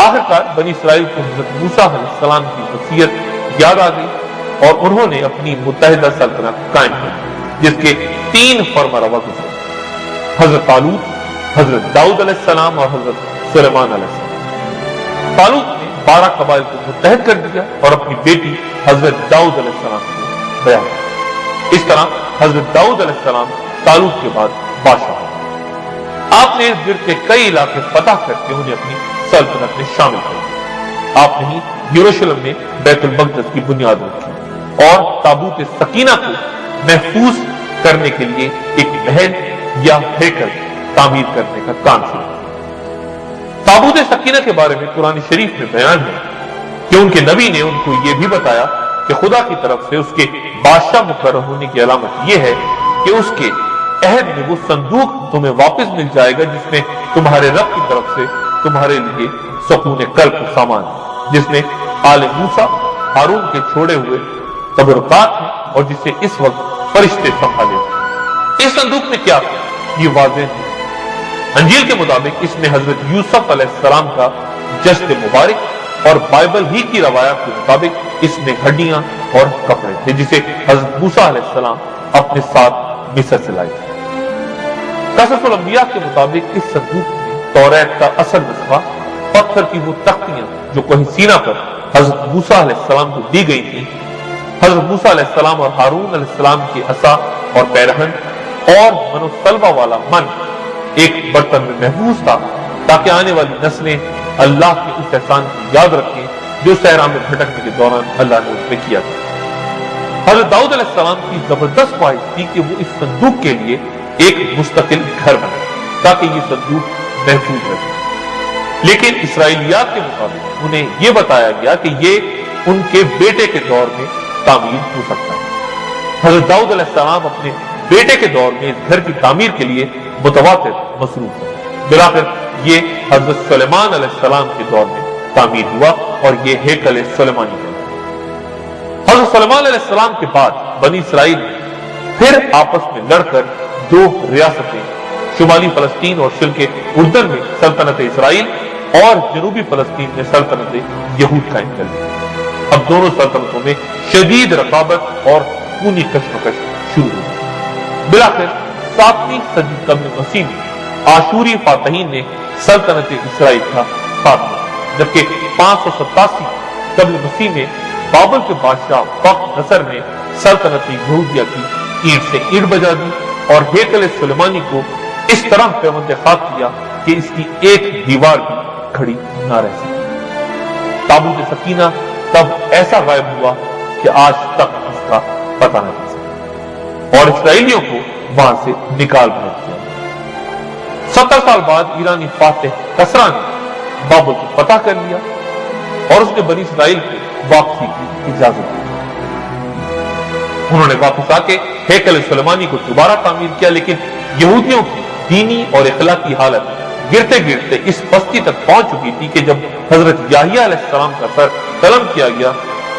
آخرکار بنی اسرائیل کو حضرت موسیٰ علیہ السلام کی وصیت یاد آ گئی اور انہوں نے اپنی متحدہ سلطنت قائم کی جس کے 3 فرمانروا گزرے، حضرت طالوت، حضرت داؤد علیہ السلام اور حضرت سلیمان علیہ السلام۔ طالوت نے 12 قبائل کو متحد کر دیا اور اپنی بیٹی حضرت داؤد علیہ السلام کو بیاہ کیا۔ اس طرح حضرت داؤد علیہ السلام طالوت کے بعد بادشاہ ہوئے۔ آپ نے اس گرد کے کئی علاقے فتح کر کے انہیں اپنی سلطنت میں شامل کر۔ آپ نے یروشلم میں بیت المقدس کی بنیاد رکھی اور تابوت سکینہ کو محفوظ کرنے کے لیے ایک محل یا ہیکل تعمیر کرنے کا کام شروع کیا۔ تابوت سکینہ کے بارے میں قرآن شریف میں بیان ہے کہ ان کے نبی نے ان کو یہ بھی بتایا کہ خدا کی طرف سے اس کے بادشاہ مقرر ہونے کی علامت یہ ہے کہ اس کے عہد میں وہ صندوق تمہیں واپس مل جائے گا جس میں تمہارے رب کی طرف سے تمہارے لیے سکون قلب کا سامان ہے، جس میں آل موسیٰ ہارون کے چھوڑے ہوئے تبرکات ہیں اور جسے اس وقت فرشتے سنبھالے ہیں۔ اس صندوق میں کیا یہ واضح ہے۔ انجیل کے مطابق اس میں حضرت یوسف علیہ السلام کا جسد مبارک اور بائبل ہی کی روایات کے مطابق اس میں ہڈیاں اور کپڑے تھے جسے حضرت موسیٰ علیہ السلام اپنے ساتھ مصر سے لائے تھے۔ قصص الانبیاء کے مطابق اس صندوق میں توریت کا اصل نسخہ، پتھر کی وہ تختیاں جو کوہ سینا پر حضرت موسیٰ علیہ السلام کو دی گئی تھی، حضرت موسیٰ علیہ السلام اور ہارون علیہ السلام کی عصا اور پیرہن اور من و سلوہ والا من ایک برتن میں محفوظ تھا تاکہ آنے والی نسلیں اللہ کے اس احسان کی یاد رکھیں جو صحرا میں بھٹکنے کے دوران اللہ نے اس پہ کیا تھا۔ حضرت داؤد علیہ السلام کی زبردست خواہش تھی کہ وہ اس صندوق کے لیے ایک مستقل گھر بنائے تاکہ یہ صندوق محفوظ رہے، لیکن اسرائیلیات کے مطابق انہیں یہ بتایا گیا کہ یہ ان کے بیٹے کے دور میں تعمیر ہو سکتا ہے۔ حضرت داؤد علیہ السلام اپنے بیٹے کے دور میں اس گھر کی تعمیر کے لیے متواتر مصروف ہوئے۔ بالآخر یہ حضرت سلیمان علیہ السلام کے دور میں تعمیر ہوا اور یہ ہیکل سلیمانی بنا۔ حضرت سلیمان علیہ السلام کے بعد بنی اسرائیل پھر آپس میں لڑ کر 2 ریاستیں، شمالی فلسطین اور شرق اردن میں سلطنت اسرائیل اور جنوبی فلسطین میں سلطنت یہود قائم کر لی۔ اب دونوں سلطنتوں میں شدید رقابت اور خونی کشمکش شروع ہوئی۔ بالآخر 7ویں صدی قبل مسیح میں آشوری فاتحین نے سلطنت اسرائیل کا خاتمہ، جبکہ 587 قبل مسیح میں بابل کے بادشاہ وقت نصر نے سلطنت یہودیہ کی اینٹ سے اینٹ بجا دی اور ہیکل سلیمانی کو اس طرح پیوند خاک کیا کہ اس کی ایک دیوار بھی کھڑی نہ رہ سکی۔ تابوت سکینہ تب ایسا غائب ہوا کہ آج تک اس کا پتہ نہ چل سکا اور اسرائیلیوں کو وہاں سے نکال بھیج دیا۔ 70 سال بعد ایرانی فاتح کسرا نے بابل کو فتح کر لیا اور اس نے بنی اسرائیل کو واپسی کی اجازت دی۔ انہوں نے واپس آ کے ہیکل سلیمانی کو دوبارہ تعمیر کیا، لیکن یہودیوں کی دینی اور اخلاقی حالت گرتے گرتے اس بستی تک پہنچ چکی تھی کہ جب حضرت یحییٰ علیہ السلام کا سر قلم کیا گیا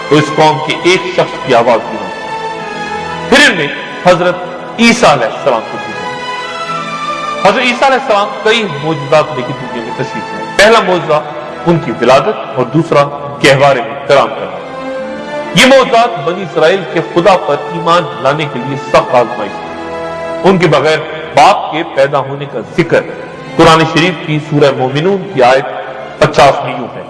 تو اس قوم کے ایک شخص کی آواز بھی نہ ہوئی۔ پھر ان میں حضرت عیسیٰ علیہ السلام کو بھیجا۔ حضرت عیسیٰ علیہ السلام کئی معجزات لے کے دنیا میں تشریف لائے۔ پہلا معجزہ ان کی ولادت اور دوسرا گہوارے میں کرام کرنا۔ یہ معجزات بنی اسرائیل کے خدا پر ایمان لانے کے لیے سخت آزمائش تھی۔ ان کے بغیر باپ کے پیدا ہونے کا ذکر قرآن شریف کی سورہ مومنون کی آیت 50 میں یوں ہے،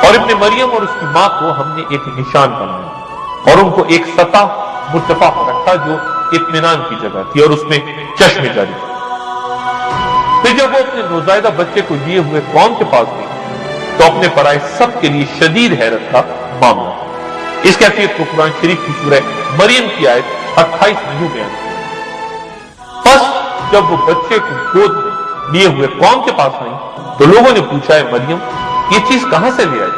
اور ابن مریم اور اس کی ماں کو ہم نے ایک نشان بنایا اور ان کو ایک سطح مرتفع پر رکھا جو اطمینان کی جگہ تھی اور اس میں چشمے جاری تھے۔ پھر جب وہ اپنے نوزائیدہ بچے کو لیے ہوئے قوم کے پاس گئی تو اپنے پرائے سب کے لیے شدید حیرت کا معاملہ۔ اس کیفیت کو قرآن شریف کی سورہ مریم کی آیت 28 میں یوں بیان کیا، پس جب وہ بچے کو گود میں لیے ہوئے قوم کے پاس آئی تو لوگوں نے پوچھا، اے مریم یہ چیز کہاں سے لے آئی؟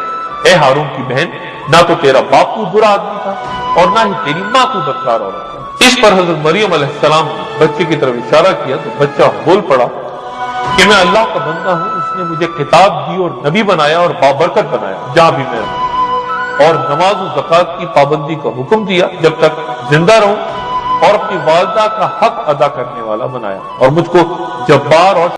اے ہارون کی بہن، نہ تو تیرا باپ کو برا آدمی تھا اور نہ ہی تیری ماں کو بدکار عورت۔ اس پر حضرت مریم علیہ السلام نے بچے کی طرف اشارہ کیا تو بچہ بول پڑا کہ میں اللہ کا بندہ ہوں، اس نے مجھے کتاب دی اور نبی بنایا اور بابرکت بنایا جہاں بھی میں رہوں، اور نماز و زکوٰۃ کی پابندی کا حکم دیا جب تک زندہ رہوں، اور اپنی والدہ کا حق ادا کرنے والا بنایا اور مجھ کو جبار اور